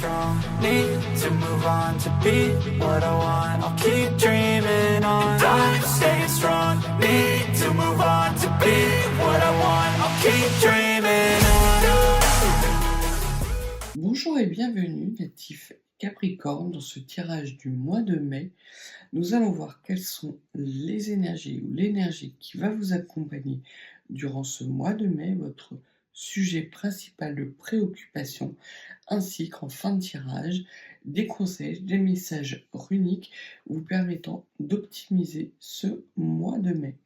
strong, need to move on to be what I want. I'll keep dreaming on. And I'm staying strong, need to move on to be what I want. I'll keep dreaming on. Bonjour et bienvenue natif Capricorne. Dans ce tirage du mois de mai, nous allons voir quelles sont les énergies ou l'énergie qui va vous accompagner durant ce mois de mai, votre sujet principal de préoccupation, ainsi qu'en fin de tirage, des conseils, des messages runiques vous permettant d'optimiser ce mois de mai.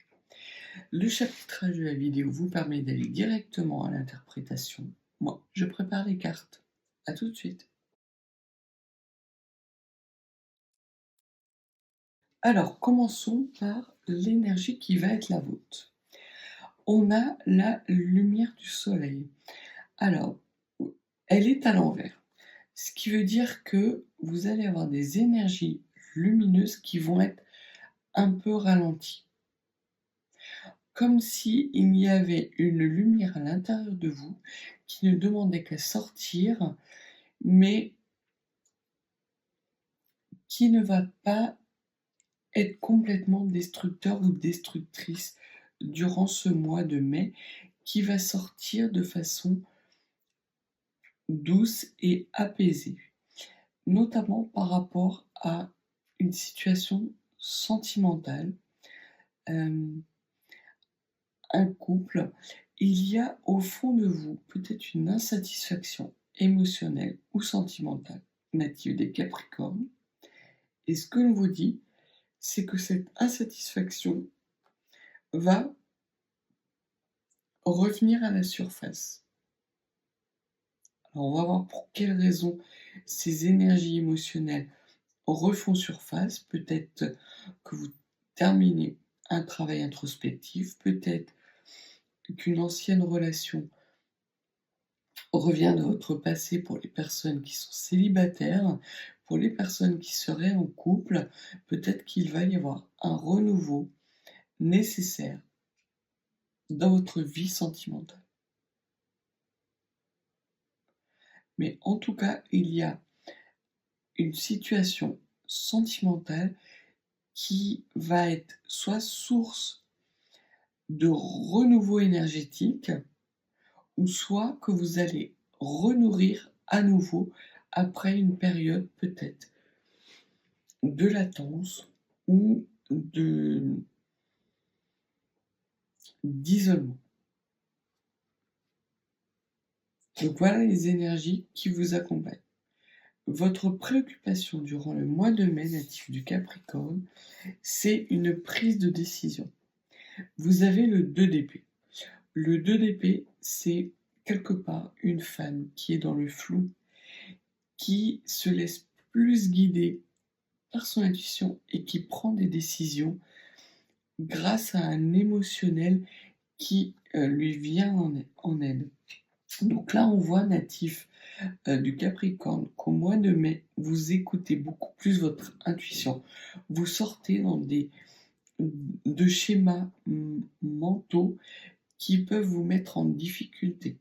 Le chapitrage de la vidéo vous permet d'aller directement à l'interprétation. Moi, je prépare les cartes. À tout de suite. Alors, commençons par l'énergie qui va être la vôtre. On a la lumière du soleil. Alors, elle est à l'envers. Ce qui veut dire que vous allez avoir des énergies lumineuses qui vont être un peu ralenties. Comme s'il y avait une lumière à l'intérieur de vous qui ne demandait qu'à sortir, mais qui ne va pas être complètement destructeur ou destructrice durant ce mois de mai, qui va sortir de façon douce et apaisée, notamment par rapport à une situation sentimentale, un couple. Il y a au fond de vous peut-être une insatisfaction émotionnelle ou sentimentale native des Capricornes, et ce que l'on vous dit, c'est que cette insatisfaction va revenir à la surface. Alors on va voir pour quelles raisons ces énergies émotionnelles refont surface. Peut-être que vous terminez un travail introspectif, peut-être qu'une ancienne relation revient de votre passé pour les personnes qui sont célibataires. Pour les personnes qui seraient en couple, peut-être qu'il va y avoir un renouveau nécessaire dans votre vie sentimentale. Mais en tout cas, il y a une situation sentimentale qui va être soit source de renouveau énergétique, ou soit que vous allez renourrir à nouveau après une période peut-être de latence ou d'isolement. Donc voilà les énergies qui vous accompagnent. Votre préoccupation durant le mois de mai natif du Capricorne, c'est une prise de décision. Vous avez le 2 d'épée. Le 2 d'épée, c'est quelque part une femme qui est dans le flou, qui se laisse plus guider par son intuition et qui prend des décisions grâce à un émotionnel qui lui vient en aide. Donc là, on voit natif du Capricorne qu'au mois de mai, vous écoutez beaucoup plus votre intuition. Vous sortez de schémas mentaux qui peuvent vous mettre en difficulté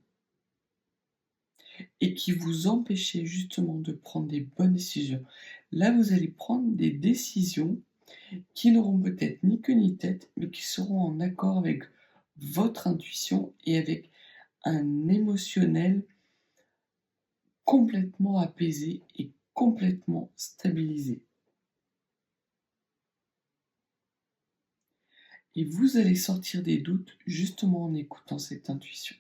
et qui vous empêchaient justement de prendre des bonnes décisions. Là, vous allez prendre des décisions qui n'auront peut-être ni queue ni tête, mais qui seront en accord avec votre intuition et avec un émotionnel complètement apaisé et complètement stabilisé. Et vous allez sortir des doutes justement en écoutant cette intuition.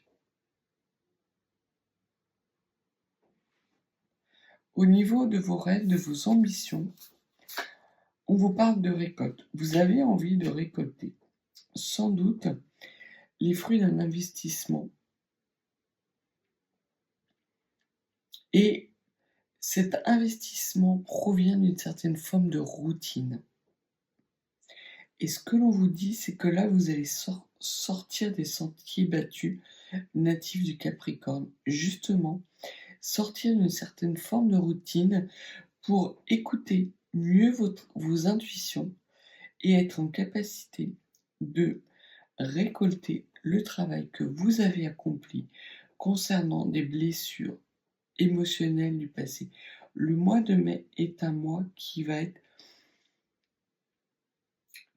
Au niveau de vos rêves, de vos ambitions, on vous parle de récolte. Vous avez envie de récolter, sans doute, les fruits d'un investissement. Et cet investissement provient d'une certaine forme de routine. Et ce que l'on vous dit, c'est que là, vous allez sortir des sentiers battus natifs du Capricorne. Justement, sortir d'une certaine forme de routine pour écouter mieux vos intuitions et être en capacité de récolter le travail que vous avez accompli concernant des blessures émotionnels du passé. Le mois de mai est un mois qui va être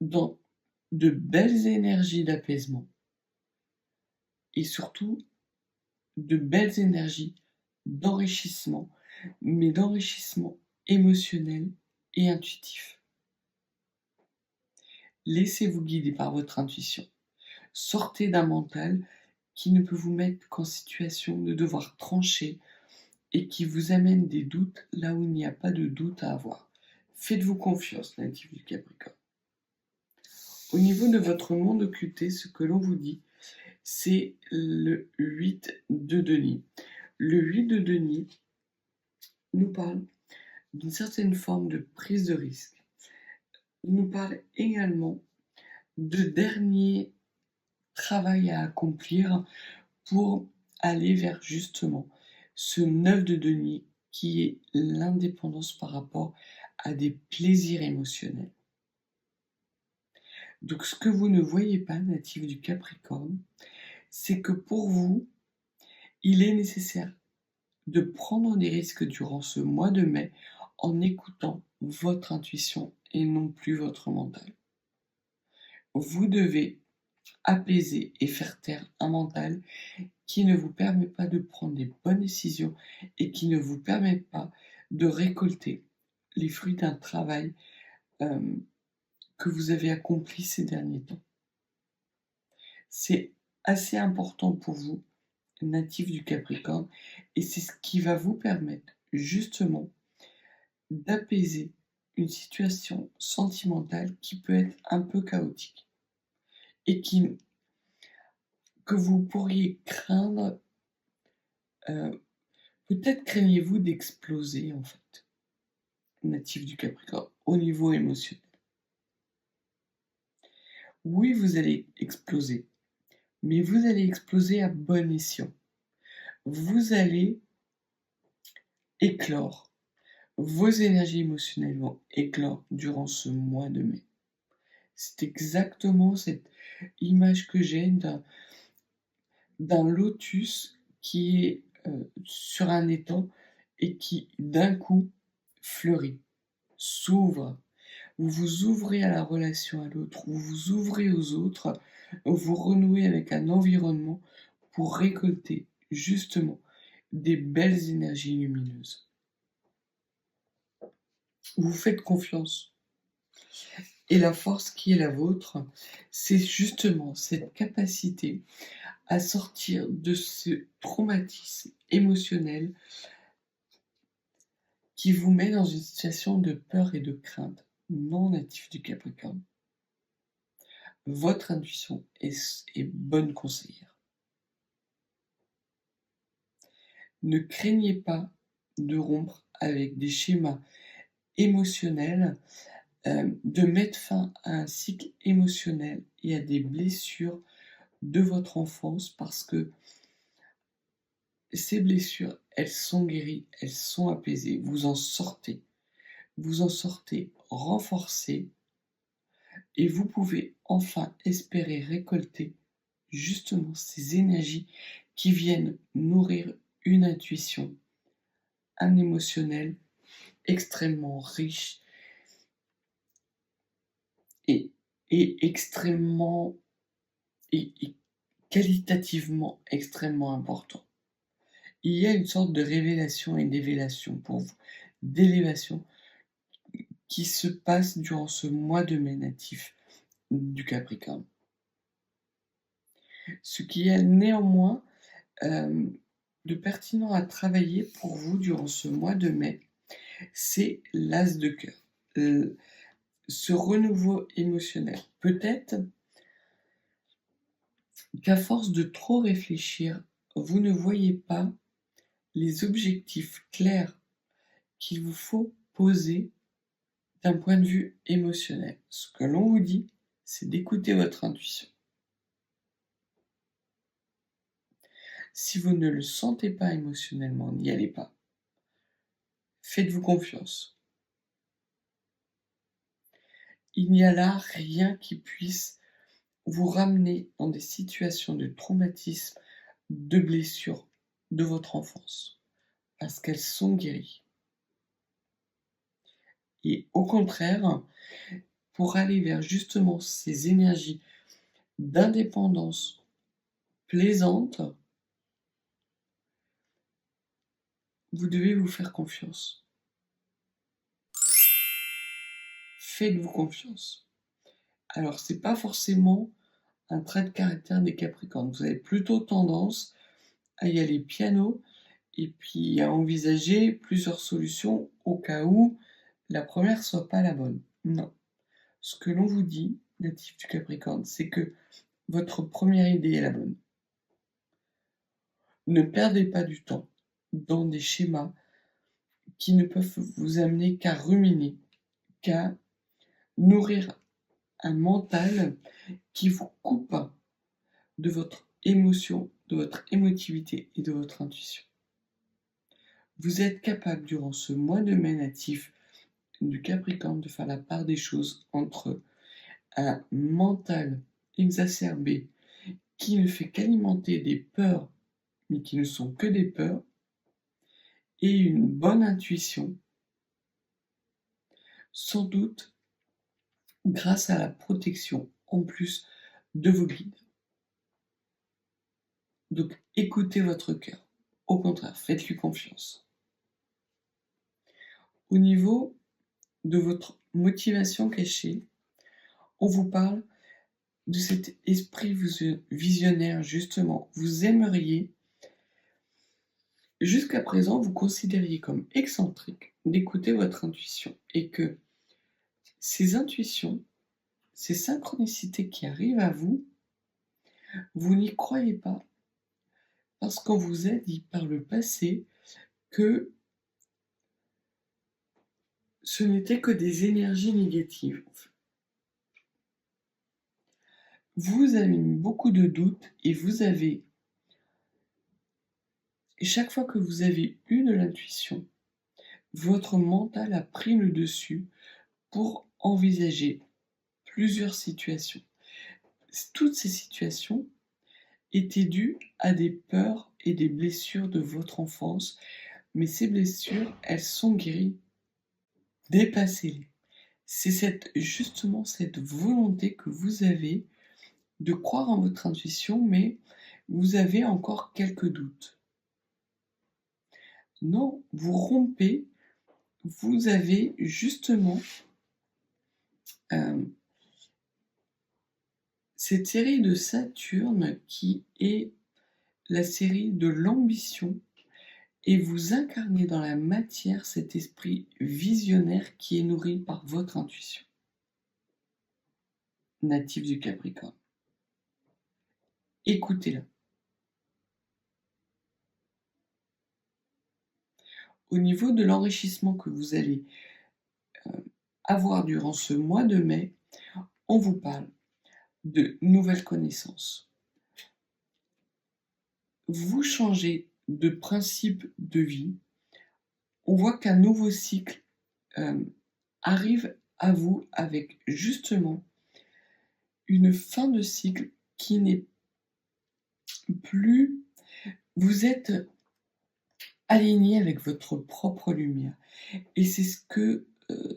dans de belles énergies d'apaisement et surtout de belles énergies d'enrichissement, mais d'enrichissement émotionnel et intuitif. Laissez-vous guider par votre intuition. Sortez d'un mental qui ne peut vous mettre qu'en situation de devoir trancher et qui vous amène des doutes là où il n'y a pas de doute à avoir. Faites-vous confiance, natif du Capricorne. Au niveau de votre monde occulté, ce que l'on vous dit, c'est le 8 de denier. Le 8 de denier nous parle d'une certaine forme de prise de risque. Il nous parle également de dernier travail à accomplir pour aller vers justement ce 9 de denier qui est l'indépendance par rapport à des plaisirs émotionnels. Donc ce que vous ne voyez pas, natif du Capricorne, c'est que pour vous, il est nécessaire de prendre des risques durant ce mois de mai en écoutant votre intuition et non plus votre mental. Vous devez apaiser et faire taire un mental qui ne vous permet pas de prendre des bonnes décisions et qui ne vous permet pas de récolter les fruits d'un travail que vous avez accompli ces derniers temps. C'est assez important pour vous, natif du Capricorne, et c'est ce qui va vous permettre justement d'apaiser une situation sentimentale qui peut être un peu chaotique et que vous pourriez craindre. Peut-être craignez-vous d'exploser en fait, natif du Capricorne, au niveau émotionnel. Oui, vous allez exploser, mais vous allez exploser à bon escient. Vous allez éclore. Vos énergies émotionnelles vont éclore durant ce mois de mai. C'est exactement cette image que j'ai d'un lotus qui est sur un étang et qui d'un coup fleurit, s'ouvre. Vous vous ouvrez à la relation à l'autre, vous vous ouvrez aux autres, vous renouez avec un environnement pour récolter justement des belles énergies lumineuses. Vous faites confiance. Et la force qui est la vôtre, c'est justement cette capacité à sortir de ce traumatisme émotionnel qui vous met dans une situation de peur et de crainte, non natif du Capricorne. Votre intuition est bonne conseillère. Ne craignez pas de rompre avec des schémas émotionnels, de mettre fin à un cycle émotionnel et à des blessures de votre enfance parce que ces blessures, elles sont guéries, elles sont apaisées, vous en sortez renforcé et vous pouvez enfin espérer récolter justement ces énergies qui viennent nourrir une intuition, un émotionnel extrêmement riche et extrêmement et qualitativement extrêmement important. Il y a une sorte de révélation et d'élévation pour vous, d'élévation qui se passe durant ce mois de mai natif du Capricorne. Ce qui est néanmoins de pertinent à travailler pour vous durant ce mois de mai, c'est l'as de cœur, ce renouveau émotionnel. Peut-être qu'à force de trop réfléchir, vous ne voyez pas les objectifs clairs qu'il vous faut poser d'un point de vue émotionnel. Ce que l'on vous dit, c'est d'écouter votre intuition. Si vous ne le sentez pas émotionnellement, n'y allez pas. Faites-vous confiance. Il n'y a là rien qui puisse vous ramener dans des situations de traumatisme, de blessure de votre enfance. parce qu'elles sont guéries. Et au contraire, pour aller vers justement ces énergies d'indépendance plaisantes, vous devez vous faire confiance. Faites-vous confiance. Alors, c'est pas forcément un trait de caractère des Capricornes. Vous avez plutôt tendance à y aller piano et puis à envisager plusieurs solutions au cas où la première soit pas la bonne. Non. Ce que l'on vous dit, natif du Capricorne, c'est que votre première idée est la bonne. Ne perdez pas du temps dans des schémas qui ne peuvent vous amener qu'à ruminer, qu'à nourrir un mental qui vous coupe de votre émotion, de votre émotivité et de votre intuition. Vous êtes capable durant ce mois de mai natif du Capricorne de faire la part des choses entre un mental exacerbé qui ne fait qu'alimenter des peurs, mais qui ne sont que des peurs, et une bonne intuition, sans doute grâce à la protection en plus de vos guides. Donc écoutez votre cœur. Au contraire, faites-lui confiance. Au niveau de votre motivation cachée, on vous parle de cet esprit visionnaire, justement. Vous aimeriez, jusqu'à présent, vous considériez comme excentrique d'écouter votre intuition et que ces intuitions, ces synchronicités qui arrivent à vous, vous n'y croyez pas parce qu'on vous a dit par le passé que ce n'était que des énergies négatives. Vous avez mis beaucoup de doutes et chaque fois que vous avez eu de l'intuition, votre mental a pris le dessus pour envisager plusieurs situations. Toutes ces situations étaient dues à des peurs et des blessures de votre enfance, mais ces blessures, elles sont guéries. Dépassez-les. C'est justement cette volonté que vous avez de croire en votre intuition, mais vous avez encore quelques doutes. Non, vous rompez, vous avez justement cette série de Saturne qui est la série de l'ambition et vous incarnez dans la matière cet esprit visionnaire qui est nourri par votre intuition, natif du Capricorne. Écoutez-la. Au niveau de l'enrichissement que vous allez avoir durant ce mois de mai, on vous parle de nouvelles connaissances. Vous changez de principe de vie. On voit qu'un nouveau cycle arrive à vous avec justement une fin de cycle qui n'est plus... Vous êtes aligné avec votre propre lumière. Et c'est ce que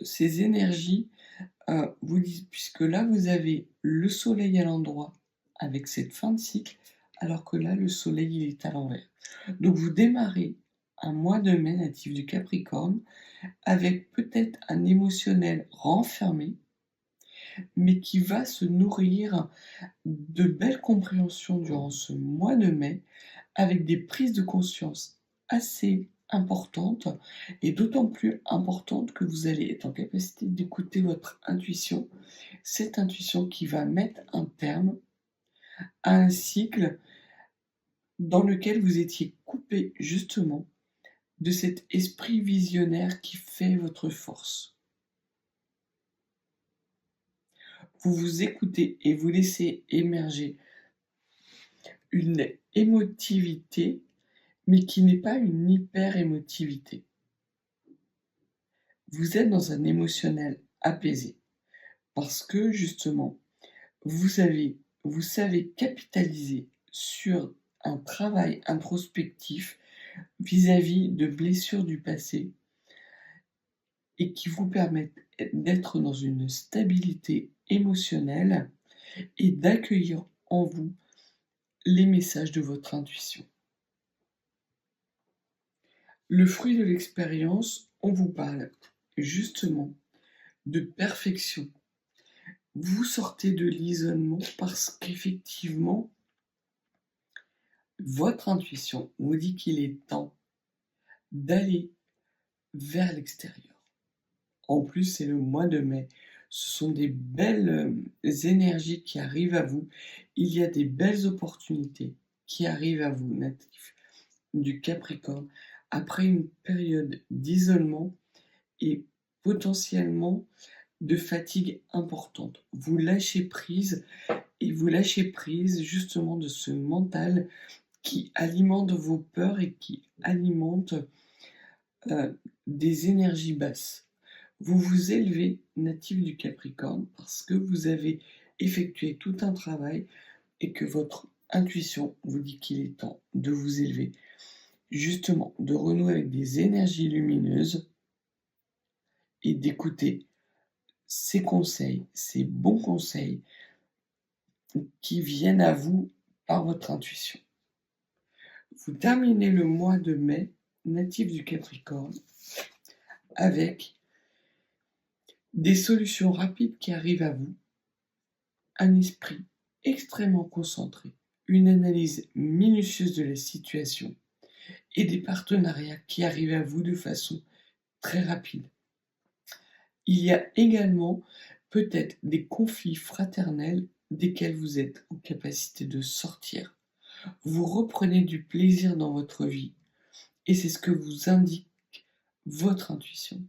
ces énergies vous disent, puisque là, vous avez le soleil à l'endroit avec cette fin de cycle, alors que là, le soleil, il est à l'envers. Donc, vous démarrez un mois de mai natif du Capricorne avec peut-être un émotionnel renfermé, mais qui va se nourrir de belles compréhensions durant ce mois de mai, avec des prises de conscience assez importantes, et d'autant plus importantes que vous allez être en capacité d'écouter votre intuition, cette intuition qui va mettre un terme à un cycle dans lequel vous étiez coupé justement de cet esprit visionnaire qui fait votre force. Vous vous écoutez et vous laissez émerger une émotivité, mais qui n'est pas une hyper-émotivité. Vous êtes dans un émotionnel apaisé, parce que justement, vous savez capitaliser sur un travail introspectif vis-à-vis de blessures du passé et qui vous permettent d'être dans une stabilité émotionnelle et d'accueillir en vous les messages de votre intuition. Le fruit de l'expérience, on vous parle justement de perfection. Vous sortez de l'isolement parce qu'effectivement, votre intuition vous dit qu'il est temps d'aller vers l'extérieur. En plus, c'est le mois de mai. Ce sont des belles énergies qui arrivent à vous. Il y a des belles opportunités qui arrivent à vous, natifs du Capricorne, après une période d'isolement et potentiellement de fatigue importante. Vous lâchez prise et vous lâchez prise justement de ce mental qui alimente vos peurs et qui alimente des énergies basses. Vous vous élevez, natif du Capricorne, parce que vous avez effectué tout un travail et que votre intuition vous dit qu'il est temps de vous élever, justement de renouer avec des énergies lumineuses et d'écouter ces conseils, ces bons conseils qui viennent à vous par votre intuition. Vous terminez le mois de mai, natif du Capricorne, avec des solutions rapides qui arrivent à vous, un esprit extrêmement concentré, une analyse minutieuse de la situation et des partenariats qui arrivent à vous de façon très rapide. Il y a également peut-être des conflits fraternels desquels vous êtes en capacité de sortir. Vous reprenez du plaisir dans votre vie et c'est ce que vous indique votre intuition.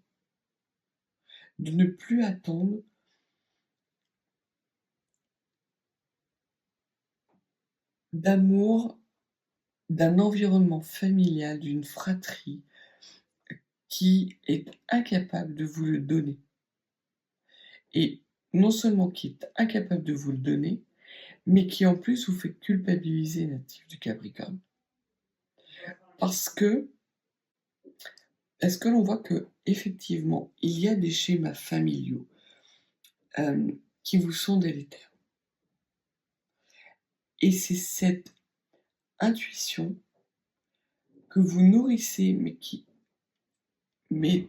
De ne plus attendre d'amour, d'un environnement familial, d'une fratrie qui est incapable de vous le donner. Et non seulement qui est incapable de vous le donner, mais qui en plus vous fait culpabiliser, natif du Capricorne. Parce que l'on voit que effectivement il y a des schémas familiaux qui vous sont délétères. Et c'est cette intuition que vous nourrissez, mais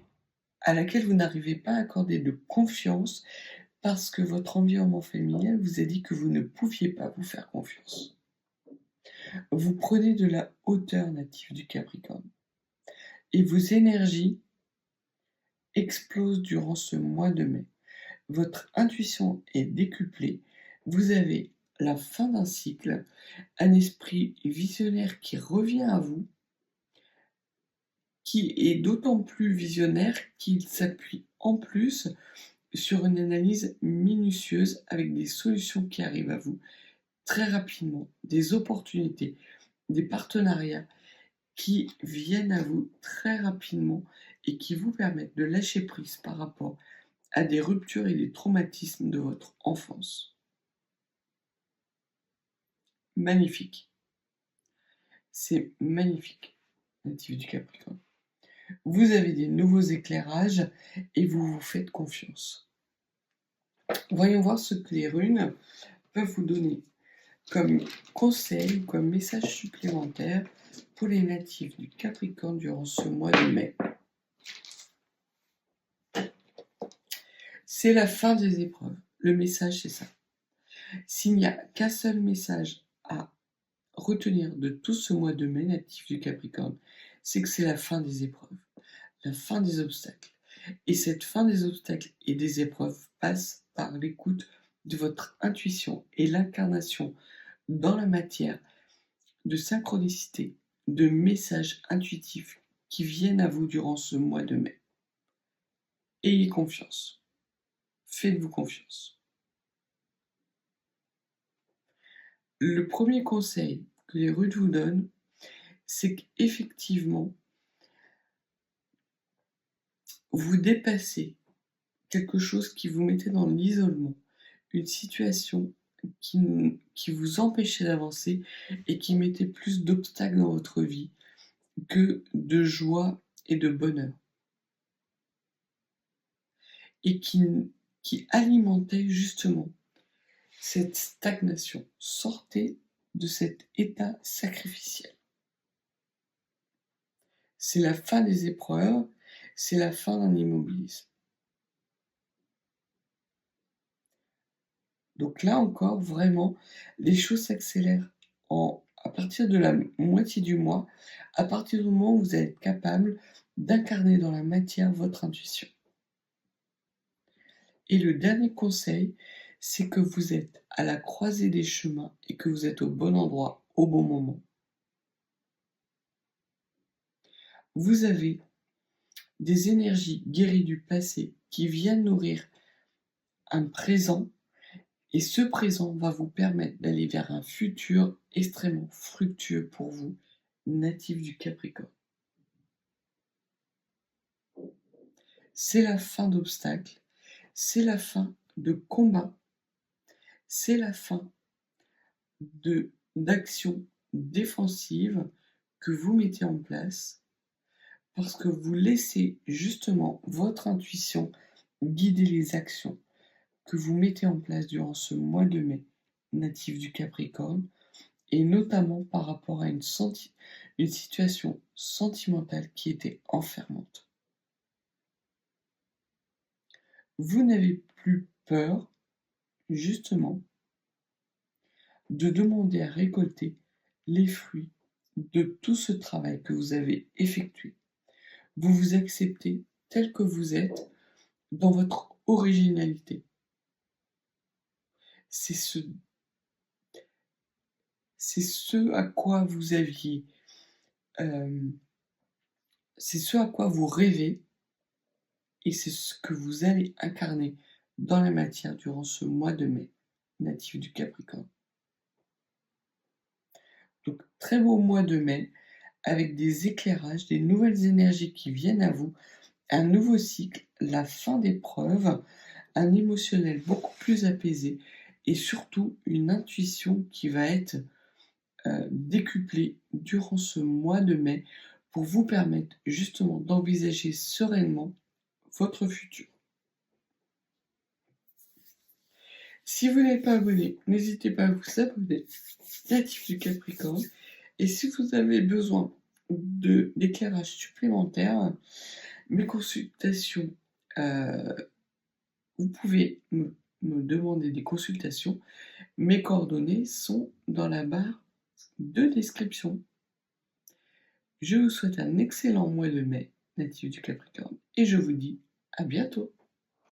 à laquelle vous n'arrivez pas à accorder de confiance parce que votre environnement familial vous a dit que vous ne pouviez pas vous faire confiance. Vous prenez de la hauteur, natif du Capricorne, et vos énergies explosent durant ce mois de mai. Votre intuition est décuplée, vous avez la fin d'un cycle, un esprit visionnaire qui revient à vous, qui est d'autant plus visionnaire qu'il s'appuie en plus sur une analyse minutieuse avec des solutions qui arrivent à vous très rapidement, des opportunités, des partenariats qui viennent à vous très rapidement et qui vous permettent de lâcher prise par rapport à des ruptures et des traumatismes de votre enfance. Magnifique. C'est magnifique, natif du Capricorne. Vous avez des nouveaux éclairages et vous vous faites confiance. Voyons voir ce que les runes peuvent vous donner comme conseil, comme message supplémentaire pour les natifs du Capricorne durant ce mois de mai. C'est la fin des épreuves. Le message, c'est ça. S'il n'y a qu'un seul message à retenir de tout ce mois de mai, natif du Capricorne, c'est que c'est la fin des épreuves, la fin des obstacles. Et cette fin des obstacles et des épreuves passe par l'écoute de votre intuition et l'incarnation dans la matière de synchronicité, de messages intuitifs qui viennent à vous durant ce mois de mai. Ayez confiance. Faites-vous confiance. Le premier conseil que les runes vous donnent, c'est qu'effectivement, vous dépassez quelque chose qui vous mettait dans l'isolement, une situation qui vous empêchait d'avancer et qui mettait plus d'obstacles dans votre vie, que de joie et de bonheur, et qui alimentait justement cette stagnation. Sortez de cet état sacrificiel. C'est la fin des épreuves, c'est la fin d'un immobilisme. Donc là encore, vraiment, les choses s'accélèrent à partir de la moitié du mois, à partir du moment où vous êtes capable d'incarner dans la matière votre intuition. Et le dernier conseil, c'est que vous êtes à la croisée des chemins et que vous êtes au bon endroit, au bon moment. Vous avez des énergies guéries du passé qui viennent nourrir un présent, et ce présent va vous permettre d'aller vers un futur extrêmement fructueux pour vous, natif du Capricorne. C'est la fin d'obstacles, c'est la fin de combats, c'est la fin d'actions défensives que vous mettez en place parce que vous laissez justement votre intuition guider les actions que vous mettez en place durant ce mois de mai natif du Capricorne, et notamment par rapport à une situation sentimentale qui était enfermante. Vous n'avez plus peur, justement, de demander à récolter les fruits de tout ce travail que vous avez effectué. Vous vous acceptez tel que vous êtes dans votre originalité. C'est ce à quoi vous aviez, c'est ce à quoi vous rêvez, et c'est ce que vous allez incarner dans la matière durant ce mois de mai, natif du Capricorne. Donc, très beau mois de mai, avec des éclairages, des nouvelles énergies qui viennent à vous, un nouveau cycle, la fin d'épreuves, un émotionnel beaucoup plus apaisé, et surtout une intuition qui va être décuplée durant ce mois de mai pour vous permettre justement d'envisager sereinement votre futur. Si vous n'êtes pas abonné, n'hésitez pas à vous abonner, natif du Capricorne. Et si vous avez besoin d'éclairage supplémentaire, mes consultations, vous pouvez me demander des consultations. Mes coordonnées sont dans la barre de description. Je vous souhaite un excellent mois de mai, natif du Capricorne, et je vous dis à bientôt.